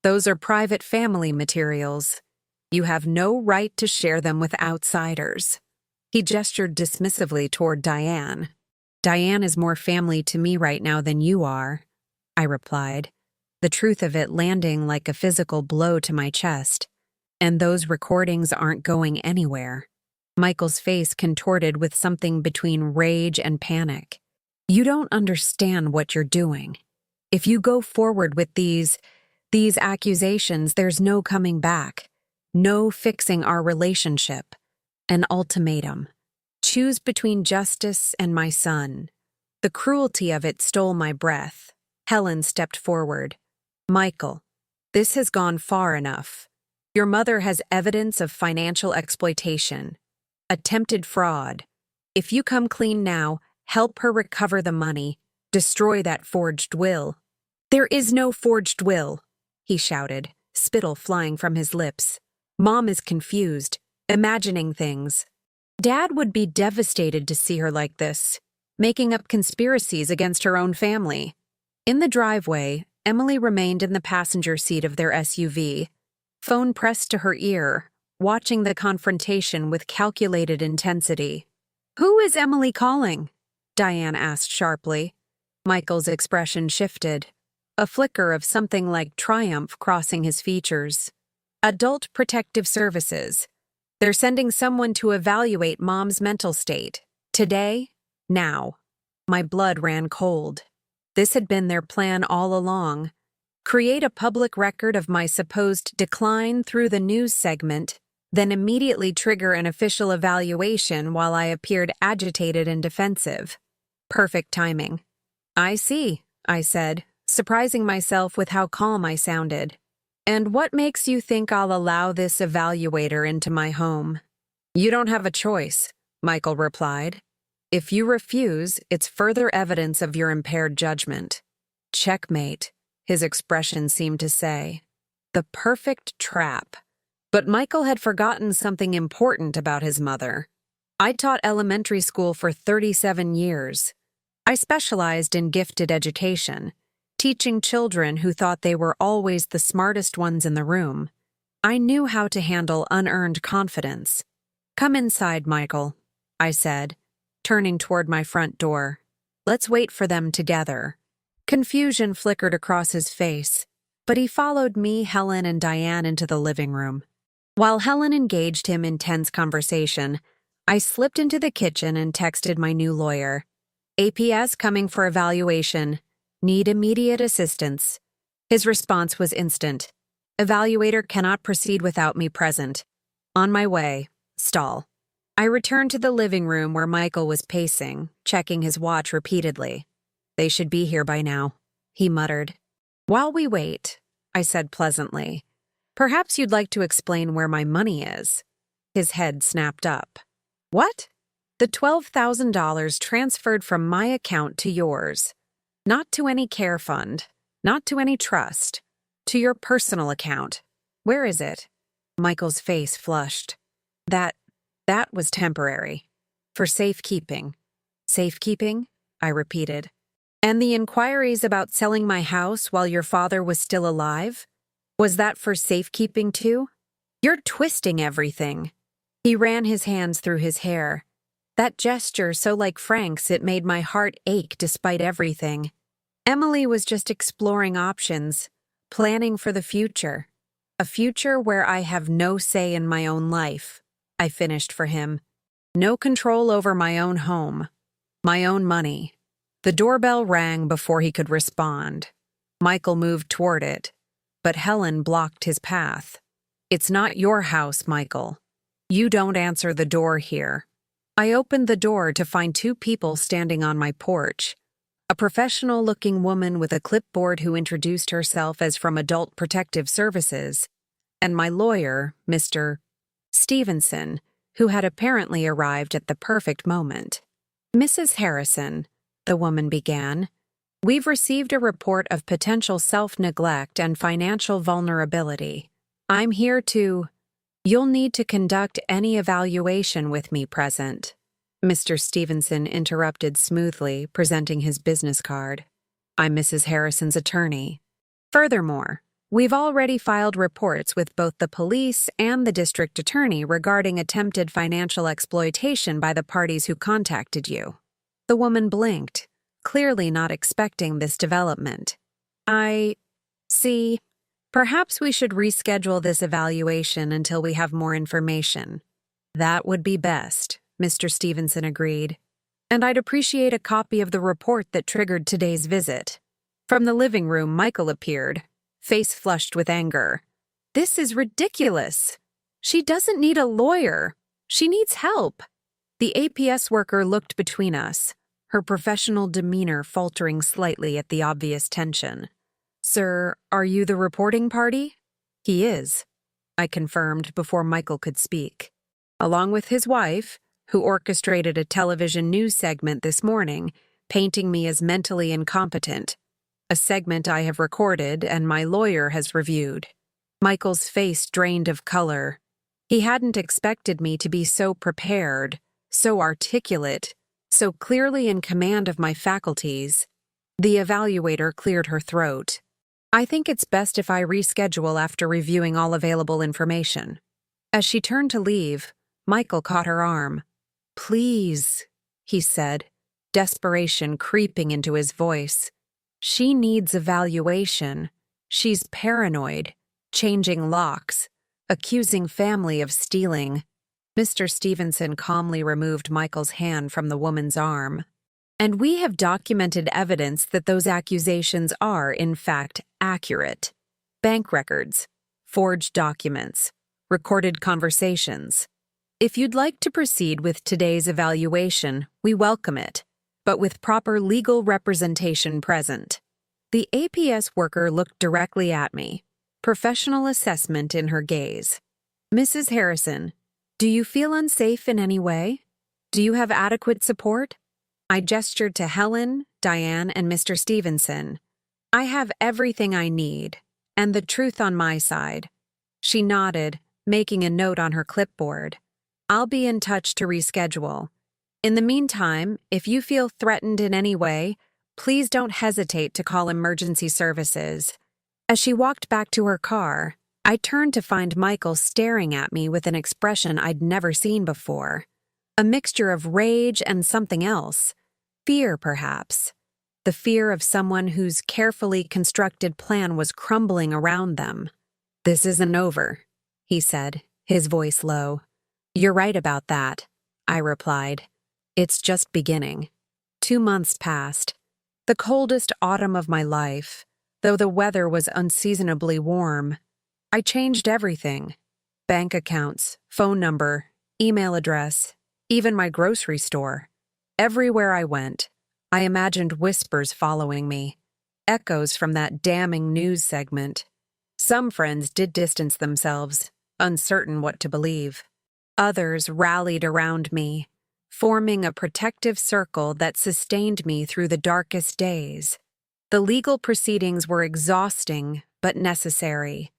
"Those are private family materials. You have no right to share them with outsiders." He gestured dismissively toward Diane. "Diane is more family to me right now than you are," I replied, the truth of it landing like a physical blow to my chest. "And those recordings aren't going anywhere." Michael's face contorted with something between rage and panic. "You don't understand what you're doing. If you go forward with these accusations, there's no coming back, no fixing our relationship. An ultimatum. Choose between justice and my son." The cruelty of it stole my breath. Helen stepped forward. "Michael, this has gone far enough. Your mother has evidence of financial exploitation, attempted fraud. If you come clean now, help her recover the money, destroy that forged will." "There is no forged will," he shouted, spittle flying from his lips. "Mom is confused, imagining things. Dad would be devastated to see her like this, making up conspiracies against her own family." In the driveway, Emily remained in the passenger seat of their SUV, phone pressed to her ear, watching the confrontation with calculated intensity. "Who is Emily calling?" Diane asked sharply. Michael's expression shifted, a flicker of something like triumph crossing his features. "Adult Protective Services. They're sending someone to evaluate Mom's mental state. Today, now." My blood ran cold. This had been their plan all along. Create a public record of my supposed decline through the news segment, then immediately trigger an official evaluation while I appeared agitated and defensive. Perfect timing. "I see," I said, surprising myself with how calm I sounded. "And what makes you think I'll allow this evaluator into my home?" You don't have a choice, Michael replied. If you refuse, it's further evidence of your impaired judgment. Checkmate, his expression seemed to say. The perfect trap. But Michael had forgotten something important about his mother. I taught elementary school for 37 years. I specialized in gifted education, teaching children who thought they were always the smartest ones in the room. I knew how to handle unearned confidence. Come inside, Michael, I said, turning toward my front door. Let's wait for them together. Confusion flickered across his face, but he followed me, Helen, and Diane into the living room. While Helen engaged him in tense conversation, I slipped into the kitchen and texted my new lawyer. APS coming for evaluation. Need immediate assistance. His response was instant. Evaluator cannot proceed without me present. On my way. Stall. I returned to the living room where Michael was pacing, checking his watch repeatedly. They should be here by now, he muttered. While we wait, I said pleasantly, perhaps you'd like to explain where my money is. His head snapped up. What? The $12,000 transferred from my account to yours. Not to any care fund, not to any trust, to your personal account. Where is it? Michael's face flushed. That was temporary. For safekeeping. Safekeeping? I repeated. And the inquiries about selling my house while your father was still alive? Was that for safekeeping too? You're twisting everything. He ran his hands through his hair. That gesture so like Frank's it made my heart ache despite everything. Emily was just exploring options, planning for the future. A future where I have no say in my own life, I finished for him. No control over my own home, my own money. The doorbell rang before he could respond. Michael moved toward it, but Helen blocked his path. It's not your house, Michael. You don't answer the door here. I opened the door to find two people standing on my porch. A professional-looking woman with a clipboard who introduced herself as from Adult Protective Services, and my lawyer, Mr. Stevenson, who had apparently arrived at the perfect moment. Mrs. Harrison, the woman began, we've received a report of potential self-neglect and financial vulnerability. I'm here to... You'll need to conduct any evaluation with me present. Mr. Stevenson interrupted smoothly, presenting his business card. I'm Mrs. Harrison's attorney. Furthermore, we've already filed reports with both the police and the district attorney regarding attempted financial exploitation by the parties who contacted you. The woman blinked, clearly not expecting this development. I see. Perhaps we should reschedule this evaluation until we have more information. That would be best, Mr. Stevenson agreed. And I'd appreciate a copy of the report that triggered today's visit. From the living room, Michael appeared, face flushed with anger. This is ridiculous. She doesn't need a lawyer. She needs help. The APS worker looked between us, her professional demeanor faltering slightly at the obvious tension. Sir, are you the reporting party? He is, I confirmed before Michael could speak. Along with his wife, who orchestrated a television news segment this morning, painting me as mentally incompetent. A segment I have recorded and my lawyer has reviewed. Michael's face drained of color. He hadn't expected me to be so prepared, so articulate, so clearly in command of my faculties. The evaluator cleared her throat. I think it's best if I reschedule after reviewing all available information. As she turned to leave, Michael caught her arm. Please, he said, desperation creeping into his voice. She needs evaluation. She's paranoid, changing locks, accusing family of stealing. Mr. Stevenson calmly removed Michael's hand from the woman's arm. And we have documented evidence that those accusations are, in fact, accurate. Bank records, forged documents, recorded conversations. If you'd like to proceed with today's evaluation, we welcome it, but with proper legal representation present. The APS worker looked directly at me, professional assessment in her gaze. Mrs. Harrison, Do you feel unsafe in any way? Do you have adequate support? I gestured to Helen, Diane, and Mr. Stevenson. I have everything I need, and the truth on my side. She nodded, making a note on her clipboard. I'll be in touch to reschedule. In the meantime, if you feel threatened in any way, please don't hesitate to call emergency services. As she walked back to her car, I turned to find Michael staring at me with an expression I'd never seen before. A mixture of rage and something else. Fear, perhaps. The fear of someone whose carefully constructed plan was crumbling around them. "This isn't over," he said, his voice low. "You're right about that," I replied. "It's just beginning." 2 months passed. The coldest autumn of my life, though the weather was unseasonably warm. I changed everything. Bank accounts, phone number, email address, even my grocery store. Everywhere I went, I imagined whispers following me, echoes from that damning news segment. Some friends did distance themselves, uncertain what to believe. Others rallied around me, forming a protective circle that sustained me through the darkest days. The legal proceedings were exhausting but necessary.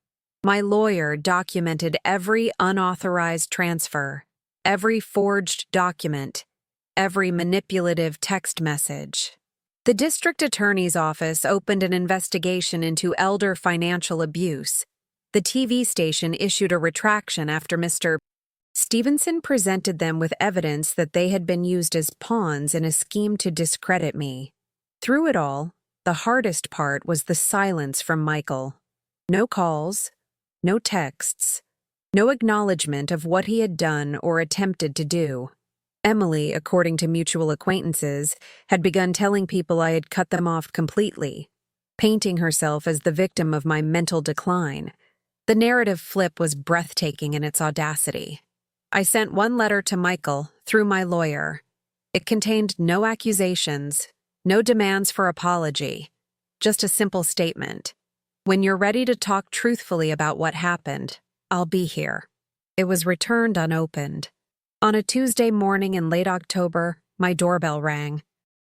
My lawyer documented every unauthorized transfer, every forged document, every manipulative text message. The district attorney's office opened an investigation into elder financial abuse. The TV station issued a retraction after Mr. Stevenson presented them with evidence that they had been used as pawns in a scheme to discredit me. Through it all, the hardest part was the silence from Michael. No calls, no texts, no acknowledgement of what he had done or attempted to do. Emily, according to mutual acquaintances, had begun telling people I had cut them off completely, painting herself as the victim of my mental decline. The narrative flip was breathtaking in its audacity. I sent one letter to Michael through my lawyer. It contained no accusations, no demands for apology, just a simple statement. "When you're ready to talk truthfully about what happened, I'll be here." It was returned unopened. On a Tuesday morning in late October, my doorbell rang.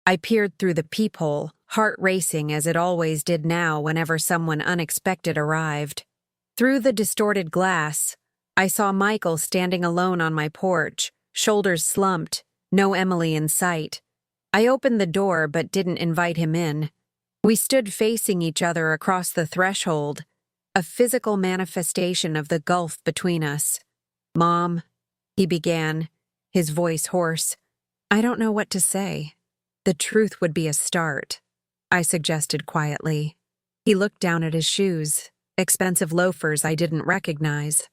I peered through the peephole, heart racing as it always did now whenever someone unexpected arrived. Through the distorted glass, I saw Michael standing alone on my porch, shoulders slumped, no Emily in sight. I opened the door but didn't invite him in. We stood facing each other across the threshold, a physical manifestation of the gulf between us. "Mom," he began, his voice hoarse. "I don't know what to say. The truth would be a start," I suggested quietly. He looked down at his shoes, expensive loafers I didn't recognize.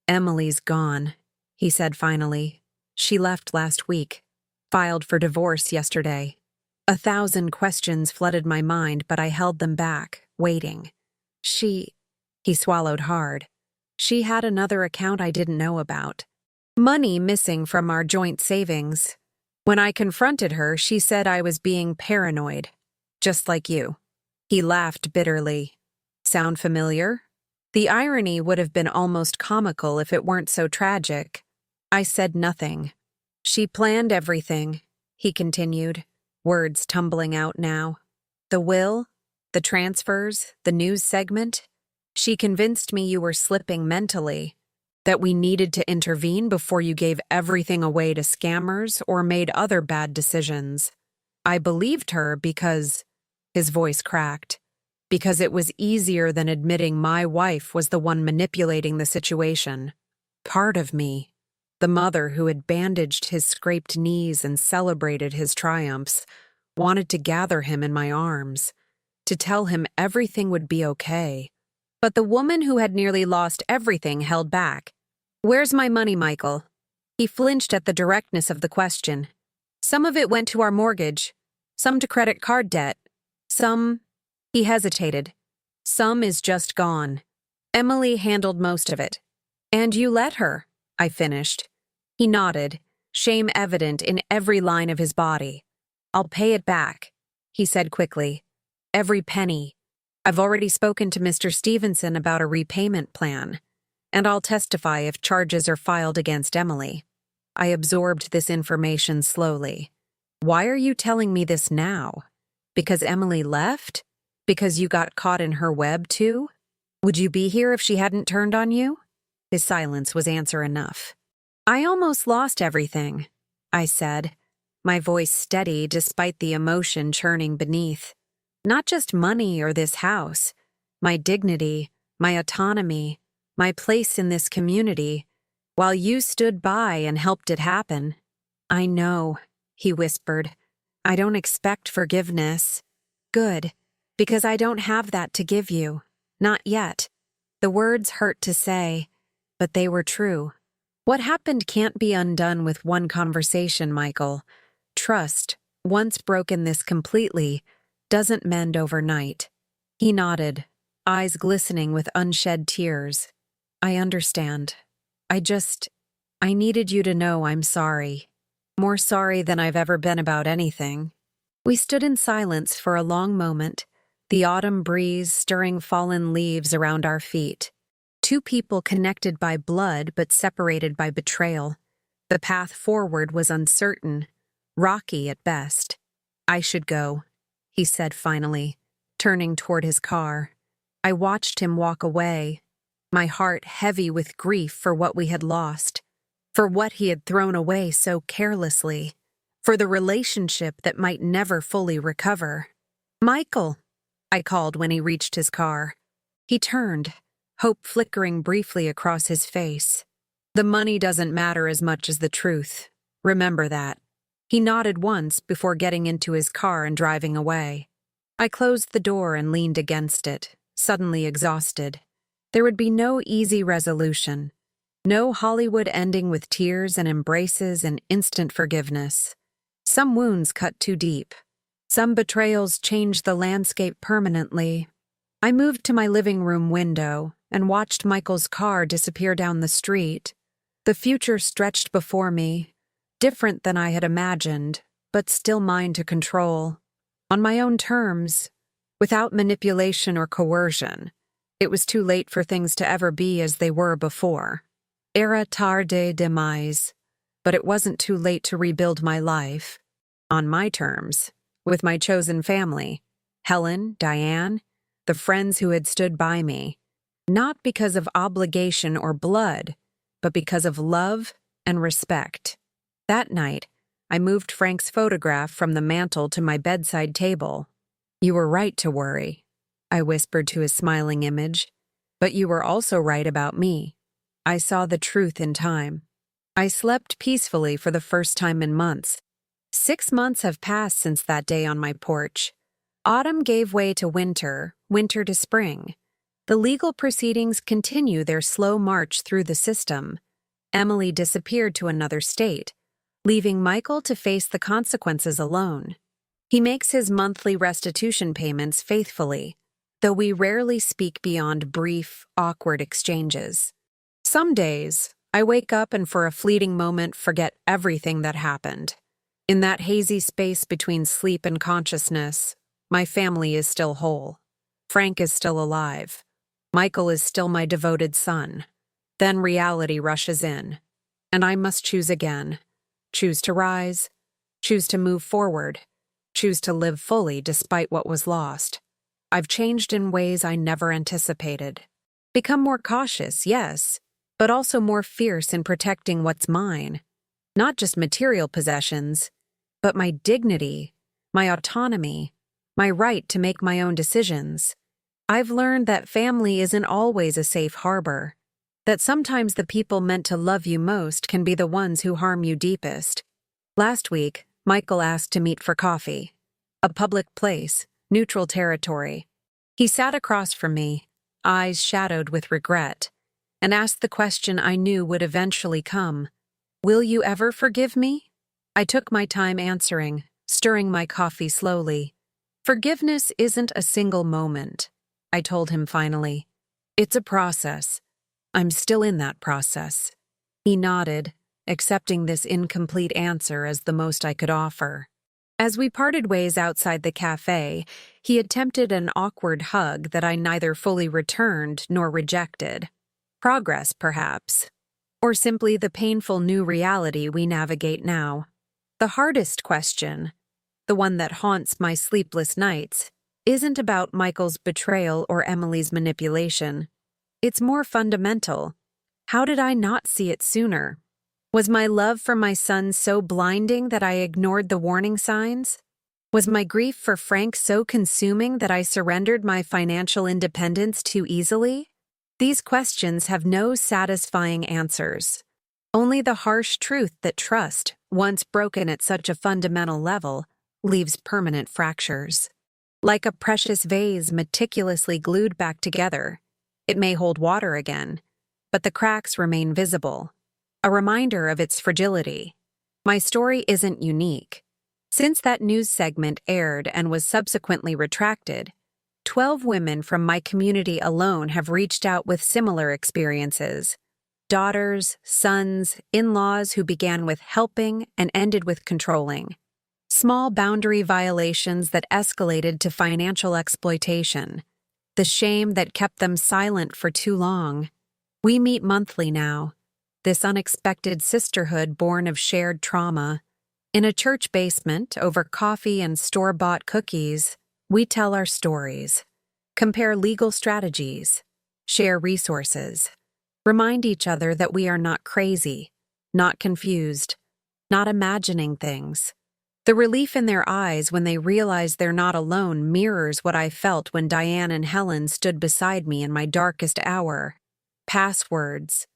"Emily's gone," he said finally. "She left last week. Filed for divorce yesterday." 1,000 questions flooded my mind, but I held them back, waiting. He swallowed hard. "She had another account I didn't know about. Money missing from our joint savings. When I confronted her, she said I was being paranoid. Just like you." He laughed bitterly. "Sound familiar?" The irony would have been almost comical if it weren't so tragic. I said nothing. "She planned everything," he continued, words tumbling out now. "The will, the transfers, the news segment. She convinced me you were slipping mentally, that we needed to intervene before you gave everything away to scammers or made other bad decisions. I believed her because," his voice cracked, "because it was easier than admitting my wife was the one manipulating the situation. Part of me, the mother who had bandaged his scraped knees and celebrated his triumphs, wanted to gather him in my arms, to tell him everything would be okay. But the woman who had nearly lost everything held back. "Where's my money, Michael?" He flinched at the directness of the question. "Some of it went to our mortgage, some to credit card debt, some—" He hesitated. "Some is just gone. Emily handled most of it." "And you let her," I finished. He nodded, shame evident in every line of his body. "I'll pay it back," he said quickly. "Every penny. I've already spoken to Mr. Stevenson about a repayment plan. And I'll testify if charges are filed against Emily. I absorbed this information slowly. Why are you telling me this now? Because Emily left? Because you got caught in her web too? Would you be here if she hadn't turned on you? His silence was answer enough. I almost lost everything, I said, my voice steady despite the emotion churning beneath. Not just money or this house, my dignity, my autonomy, my place in this community, while you stood by and helped it happen. I know, he whispered. I don't expect forgiveness. Good, because I don't have that to give you. Not yet. The words hurt to say, but they were true. What happened can't be undone with one conversation, Michael. Trust, once broken this completely, doesn't mend overnight. He nodded, eyes glistening with unshed tears. I understand. I needed you to know I'm sorry. More sorry than I've ever been about anything. We stood in silence for a long moment, the autumn breeze stirring fallen leaves around our feet. Two people connected by blood but separated by betrayal. The path forward was uncertain, rocky at best. I should go, he said finally, turning toward his car. I watched him walk away, my heart heavy with grief for what we had lost, for what he had thrown away so carelessly, for the relationship that might never fully recover. Michael, I called when he reached his car. He turned, hope flickering briefly across his face. The money doesn't matter as much as the truth. Remember that. He nodded once before getting into his car and driving away. I closed the door and leaned against it, suddenly exhausted. There would be no easy resolution. No Hollywood ending with tears and embraces and instant forgiveness. Some wounds cut too deep. Some betrayals changed the landscape permanently. I moved to my living room window and watched Michael's car disappear down the street. The future stretched before me, different than I had imagined, but still mine to control. On my own terms, without manipulation or coercion. It was too late for things to ever be as they were before. Era tarde demais, but it wasn't too late to rebuild my life. On my terms, with my chosen family, Helen, Diane, the friends who had stood by me, not because of obligation or blood, but because of love and respect. That night, I moved Frank's photograph from the mantel to my bedside table. You were right to worry, I whispered to his smiling image, but you were also right about me. I saw the truth in time. I slept peacefully for the first time in months. 6 months have passed since that day on my porch. Autumn gave way to winter, winter to spring. The legal proceedings continue their slow march through the system. Emily disappeared to another state, leaving Michael to face the consequences alone. He makes his monthly restitution payments faithfully, though we rarely speak beyond brief, awkward exchanges. Some days, I wake up and for a fleeting moment forget everything that happened. In that hazy space between sleep and consciousness, my family is still whole. Frank is still alive. Michael is still my devoted son. Then reality rushes in, and I must choose again. Choose to rise, choose to move forward, choose to live fully despite what was lost. I've changed in ways I never anticipated. Become more cautious, yes, but also more fierce in protecting what's mine. Not just material possessions, but my dignity, my autonomy, my right to make my own decisions. I've learned that family isn't always a safe harbor, that sometimes the people meant to love you most can be the ones who harm you deepest. Last week, Michael asked to meet for coffee. A public place, neutral territory. He sat across from me, eyes shadowed with regret, and asked the question I knew would eventually come. Will you ever forgive me? I took my time answering, stirring my coffee slowly. Forgiveness isn't a single moment, I told him finally. It's a process. I'm still in that process. He nodded, accepting this incomplete answer as the most I could offer. As we parted ways outside the cafe, he attempted an awkward hug that I neither fully returned nor rejected. Progress, perhaps. Or simply the painful new reality we navigate now. The hardest question, the one that haunts my sleepless nights, isn't about Michael's betrayal or Emily's manipulation. It's more fundamental. How did I not see it sooner? Was my love for my son so blinding that I ignored the warning signs? Was my grief for Frank so consuming that I surrendered my financial independence too easily? These questions have no satisfying answers. Only the harsh truth that trust, once broken at such a fundamental level, leaves permanent fractures. Like a precious vase meticulously glued back together, it may hold water again, but the cracks remain visible, a reminder of its fragility. My story isn't unique. Since that news segment aired and was subsequently retracted, 12 women from my community alone have reached out with similar experiences. Daughters, sons, in-laws who began with helping and ended with controlling. Small boundary violations that escalated to financial exploitation. The shame that kept them silent for too long. We meet monthly now. This unexpected sisterhood born of shared trauma. In a church basement, over coffee and store-bought cookies, we tell our stories, compare legal strategies, share resources, remind each other that we are not crazy, not confused, not imagining things. The relief in their eyes when they realize they're not alone mirrors what I felt when Diane and Helen stood beside me in my darkest hour. Passwords,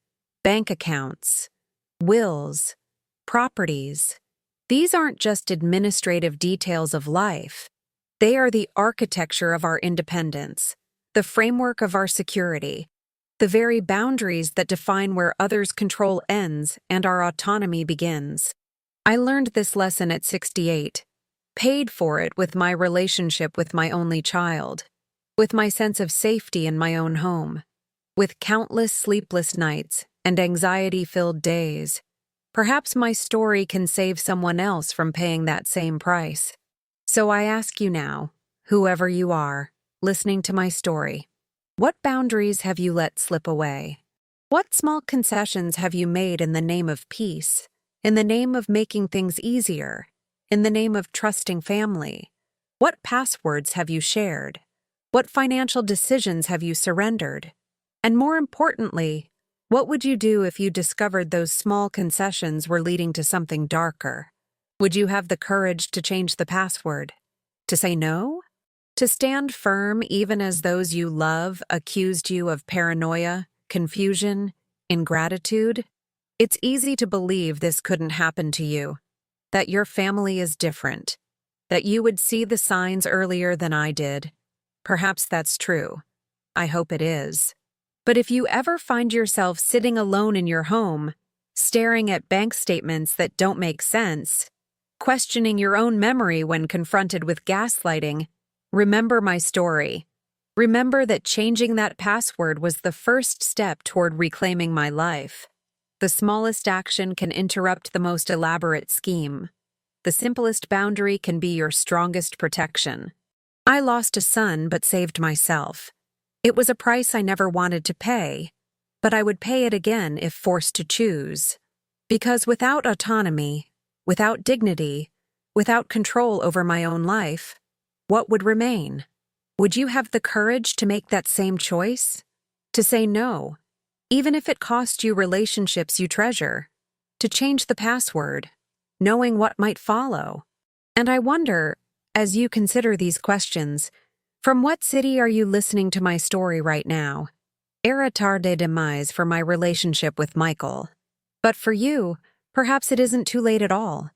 bank accounts, wills, properties. These aren't just administrative details of life. They are the architecture of our independence, the framework of our security, the very boundaries that define where others' control ends and our autonomy begins. I learned this lesson at 68, paid for it with my relationship with my only child, with my sense of safety in my own home, with countless sleepless nights and anxiety-filled days. Perhaps my story can save someone else from paying that same price. So I ask you now, whoever you are, listening to my story, what boundaries have you let slip away? What small concessions have you made in the name of peace, in the name of making things easier, in the name of trusting family? What passwords have you shared? What financial decisions have you surrendered? And more importantly, what would you do if you discovered those small concessions were leading to something darker? Would you have the courage to change the password? To say no? To stand firm even as those you love accused you of paranoia, confusion, ingratitude? It's easy to believe this couldn't happen to you, that your family is different, that you would see the signs earlier than I did. Perhaps that's true. I hope it is. But if you ever find yourself sitting alone in your home, staring at bank statements that don't make sense, questioning your own memory when confronted with gaslighting, remember my story. Remember that changing that password was the first step toward reclaiming my life. The smallest action can interrupt the most elaborate scheme. The simplest boundary can be your strongest protection. I lost a son but saved myself. It was a price I never wanted to pay, but I would pay it again if forced to choose. Because without autonomy, without dignity, without control over my own life, what would remain? Would you have the courage to make that same choice? To say no, even if it cost you relationships you treasure? To change the password, knowing what might follow? And I wonder, as you consider these questions, from what city are you listening to my story right now? Era tarde demais for my relationship with Michael. But for you, perhaps it isn't too late at all.